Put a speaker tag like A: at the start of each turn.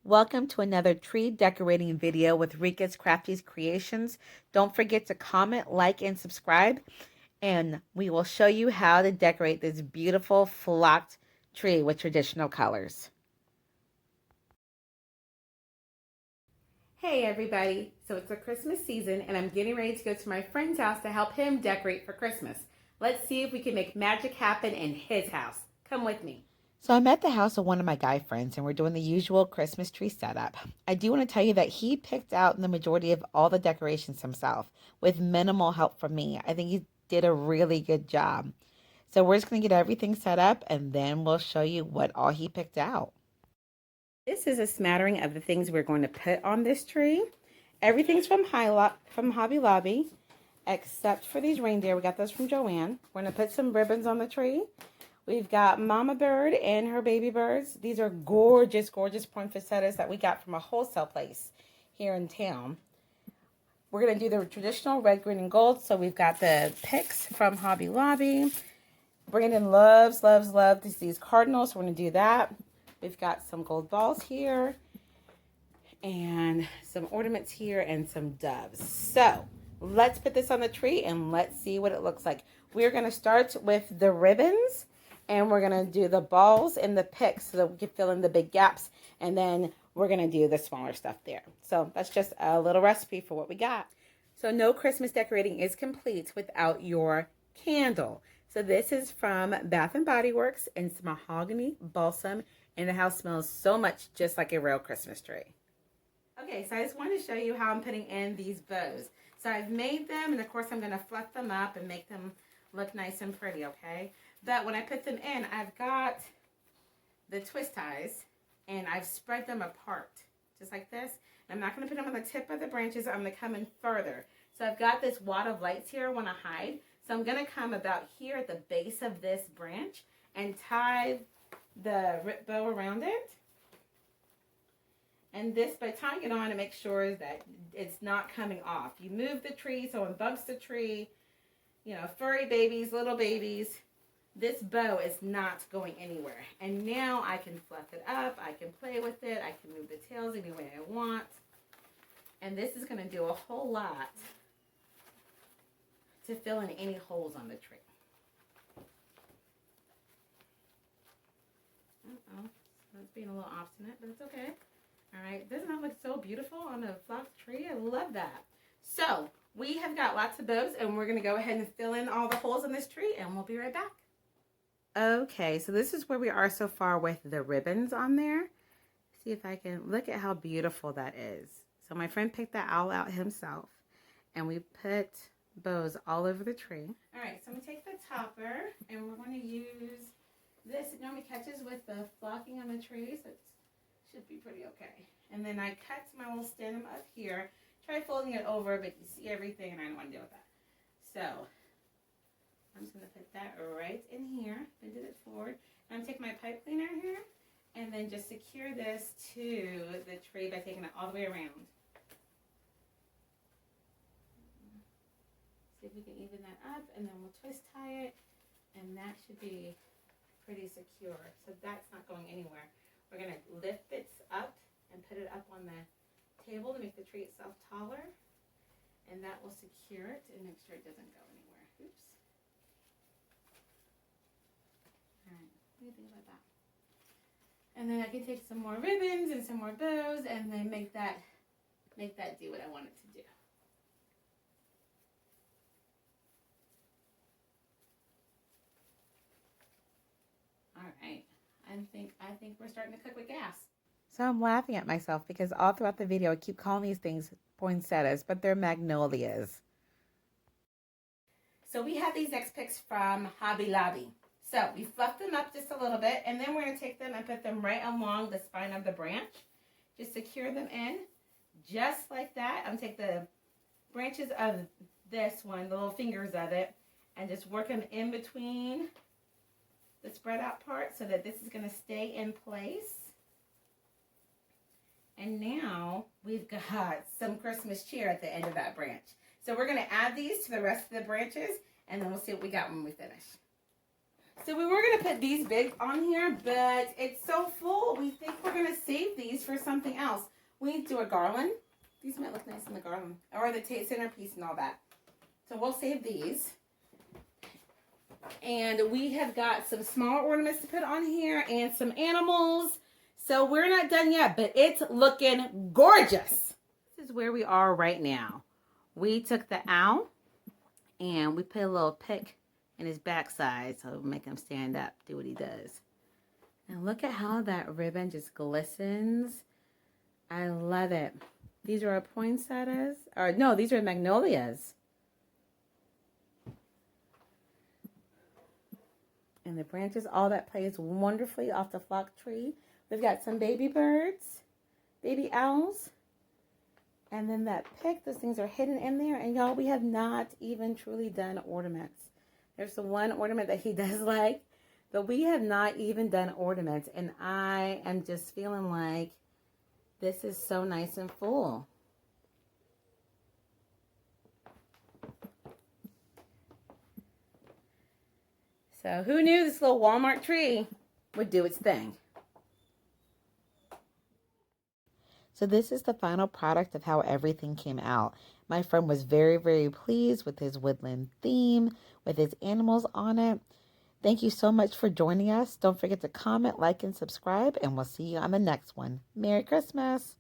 A: Welcome to another tree decorating video with Rika's Crafties Creations. Don't forget to comment, like, and subscribe, and we will show you how to decorate this beautiful flocked tree with traditional colors. Hey everybody, so it's the Christmas season and I'm getting ready to go to my friend's house to help him decorate for Christmas. Let's see if we can make magic happen in his house. Come with me. So I'm at the house of one of my guy friends and we're doing the usual Christmas tree setup. I do want to tell you that he picked out the majority of all the decorations himself with minimal help from me. I think he did a really good job. So we're just going to get everything set up and then we'll show you what all he picked out. This is a smattering of the things we're going to put on this tree. Everything's from Hobby Lobby, except for these reindeer. We got those from Joanne. We're going to put some ribbons on the tree. We've got Mama Bird and her baby birds. These are gorgeous, gorgeous poinsettias that we got from a wholesale place here in town. We're going to do the traditional red, green, and gold. So we've got the picks from Hobby Lobby. Brandon loves these cardinals, so we're going to do that. We've got some gold balls here and some ornaments here and some doves. So let's put this on the tree and let's see what it looks like. We're going to start with the ribbons and we're going to do the balls and the picks so that we can fill in the big gaps, and then we're going to do the smaller stuff there. So that's just a little recipe for what we got. So no Christmas decorating is complete without your candle. So this is from Bath & Body Works, and it's mahogany balsam, and the house smells so much just like a real Christmas tree. Okay, so I just wanted to show you how I'm putting in these bows. So I've made them, and of course I'm going to fluff them up and make them look nice and pretty, okay? But when I put them in, I've got the twist ties, and I've spread them apart, just like this. I'm not going to put them on the tip of the branches. I'm going to come in further. So I've got this wad of lights here I want to hide. So I'm going to come about here at the base of this branch and tie the rip bow around it. And this, by tying it on, it makes sure that it's not coming off. You move the tree, someone bumps the tree, you know, furry babies, little babies. This bow is not going anywhere. And now I can fluff it up, I can play with it, I can move the tails any way I want. And this is going to do a whole lot to fill in any holes on the tree. Uh-oh, that's being a little obstinate, but it's okay. All right, doesn't that look so beautiful on a flocked tree? I love that. So we have got lots of bows, and we're going to go ahead and fill in all the holes in this tree, and we'll be right back. Okay, so this is where we are so far with the ribbons on there. See if I can look at how beautiful that is. So my friend picked that all out himself, and we put bows all over the tree. All right, so I'm going to take the topper, and we're going to use this. It normally catches with the flocking on the tree, so it should be pretty okay. And then I cut my little stem up here. Try folding it over, but you see everything, and I don't want to deal with that. So I'm just going to put that right in here, bend it forward. And I'm taking my pipe cleaner here, and then just secure this to the tree by taking it all the way around. See if we can even that up, and then we'll twist tie it, and that should be pretty secure. So that's not going anywhere. We're going to lift it up and put it up on the table to make the tree itself taller, and that will secure it and make sure it doesn't go anywhere. Oops. All right, what do you think about that? And then I can take some more ribbons and some more bows and then make that do what I want it to do. All right, I think we're starting to cook with gas. So I'm laughing at myself because all throughout the video I keep calling these things poinsettias, but they're magnolias. So we have these next picks from Hobby Lobby. So we fluffed them up just a little bit, and then we're going to take them and put them right along the spine of the branch. Just secure them in, just like that. I'm going to take the branches of this one, the little fingers of it, and just work them in between the spread out part so that this is going to stay in place. And now we've got some Christmas cheer at the end of that branch. So we're going to add these to the rest of the branches, and then we'll see what we got when we finish. So we were going to put these big on here, but it's so full. We think we're going to save these for something else. We need to do a garland. These might look nice in the garland. Or the centerpiece and all that. So we'll save these. And we have got some small ornaments to put on here and some animals. So we're not done yet, but it's looking gorgeous. This is where we are right now. We took the owl and we put a little pick in his backside, so it'll make him stand up, do what he does. And look at how that ribbon just glistens. I love it. These are our poinsettias. Or no, these are magnolias. And the branches, all that plays wonderfully off the flock tree. We've got some baby birds, baby owls. And then that pick, those things are hidden in there. And y'all, we have not even truly done ornaments. There's the one ornament that he does like, but we have not even done ornaments. And I am just feeling like this is so nice and full. So who knew this little Walmart tree would do its thing? So this is the final product of how everything came out. My friend was very, very pleased with his woodland theme, with his animals on it. Thank you so much for joining us. Don't forget to comment, like, and subscribe, and we'll see you on the next one. Merry Christmas!